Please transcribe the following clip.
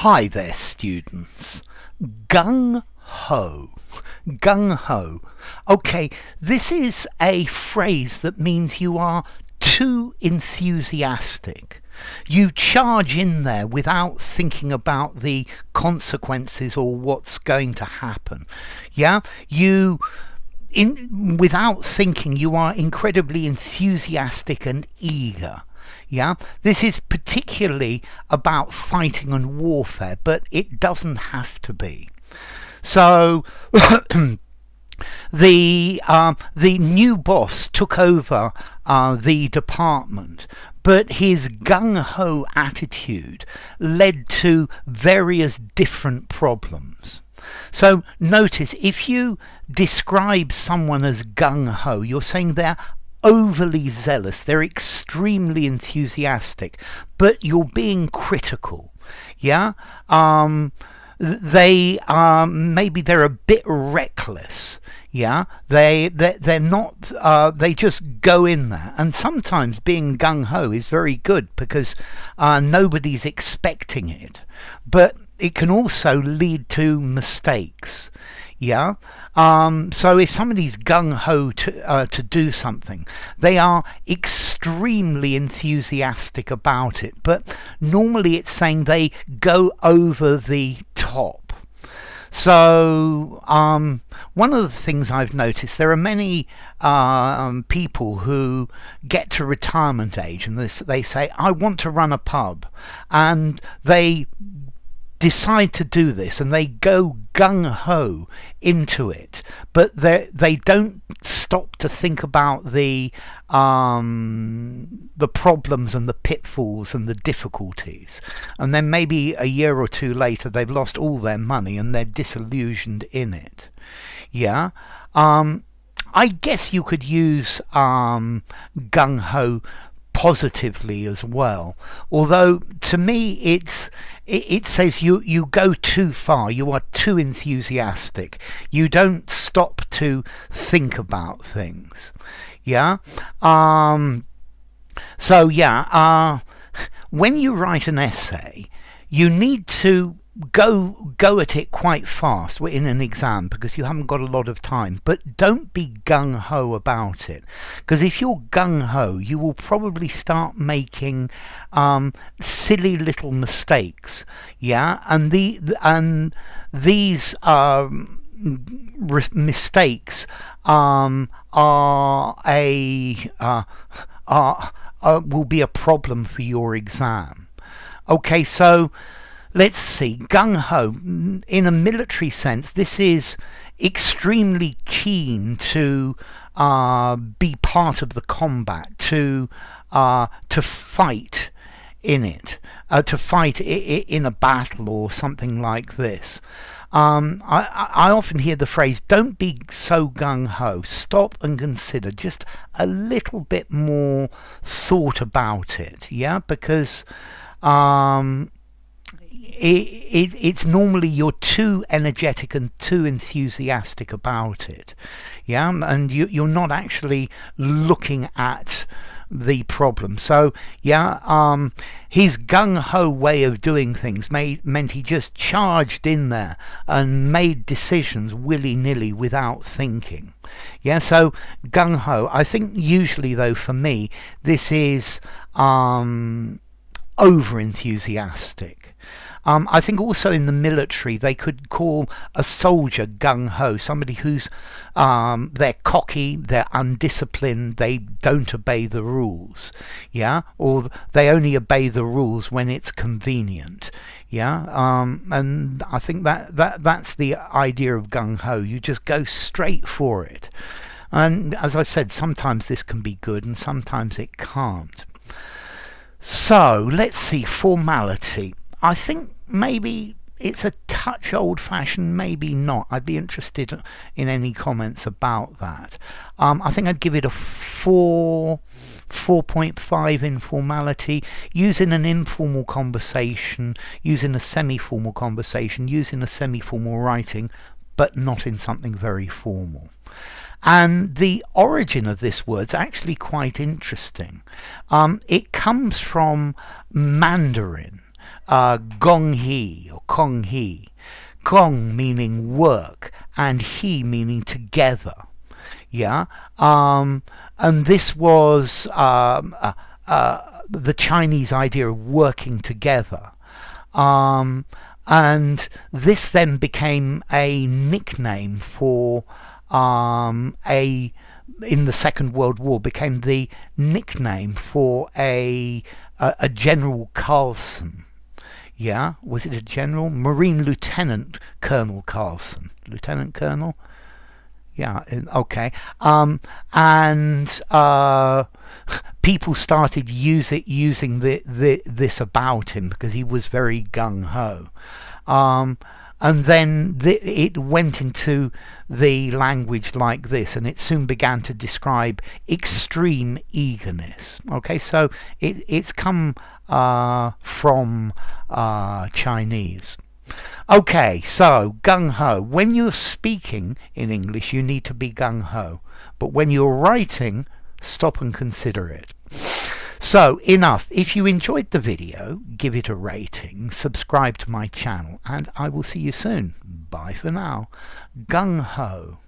Hi there, students. Gung-Ho. Gung-Ho. Okay, this is a phrase that means you are too enthusiastic. You charge in there without thinking about the consequences or what's going to happen. Yeah? Without thinking, you are incredibly enthusiastic and eager. Yeah, this is particularly about fighting and warfare, but it doesn't have to be. So the new boss took over the department, but his gung-ho attitude led to various different problems. So notice, if you describe someone as gung-ho, you're saying they're overly zealous, they're extremely enthusiastic, but you're being critical. Yeah, they maybe they're a bit reckless. Yeah, they're not. They just go in there, and sometimes being gung ho is very good because nobody's expecting it, but it can also lead to mistakes. Yeah. So if somebody's gung-ho to do something, they are extremely enthusiastic about it. But normally it's saying they go over the top. So one of the things I've noticed, there are many people who get to retirement age and they say, I want to run a pub, and they decide to do this and they go gung-ho into it, but they don't stop to think about the problems and the pitfalls and the difficulties, and then maybe a year or two later they've lost all their money and they're disillusioned in it. Yeah, I guess you could use gung-ho positively as well, although to me it says you go too far, you are too enthusiastic, you don't stop to think about things. Yeah. So yeah, when you write an essay, you need to go at it quite fast in an exam because you haven't got a lot of time, but don't be gung-ho about it, because if you're gung-ho you will probably start making silly little mistakes. Yeah, and these mistakes will be a problem for your exam. Okay, so let's see, gung-ho, in a military sense, this is extremely keen to be part of the combat, to fight in it, to fight in a battle or something like this. I often hear the phrase, don't be so gung-ho, stop and consider, just a little bit more thought about it. Yeah, because it's normally you're too energetic and too enthusiastic about it. Yeah, and you're not actually looking at the problem. So yeah, his gung-ho way of doing things meant he just charged in there and made decisions willy-nilly without thinking. Yeah, so gung-ho, I think usually though for me this is over enthusiastic. I think also in the military they could call a soldier gung-ho, somebody who's they're cocky, they're undisciplined, they don't obey the rules. Yeah, or they only obey the rules when it's convenient. Yeah, and I think that's the idea of gung-ho. You just go straight for it. And as I said, sometimes this can be good and sometimes it can't. So let's see, formality. I think maybe it's a touch old-fashioned, maybe not. I'd be interested in any comments about that. I think I'd give it a 4.5 in formality, using an informal conversation, using a semi-formal conversation, using a semi-formal writing, but not in something very formal. And the origin of this word's actually quite interesting. It comes from Mandarin. Gong-He or Kong-He. Gong meaning work and He meaning together. Yeah, and this was the Chinese idea of working together. And this then became a nickname for in the Second World War, became the nickname for a General Carlson. Yeah, was it a general? Marine Lieutenant Colonel Carlson. Lieutenant Colonel? Yeah, okay. And people started using this about him because he was very gung-ho. And then it went into the language like this, and it soon began to describe extreme eagerness. Okay, so it's come from Chinese. Okay, so gung-ho. When you're speaking in English, you need to be gung-ho. But when you're writing, stop and consider it. So, enough. If you enjoyed the video, give it a rating, subscribe to my channel, and I will see you soon. Bye for now. Gung-ho.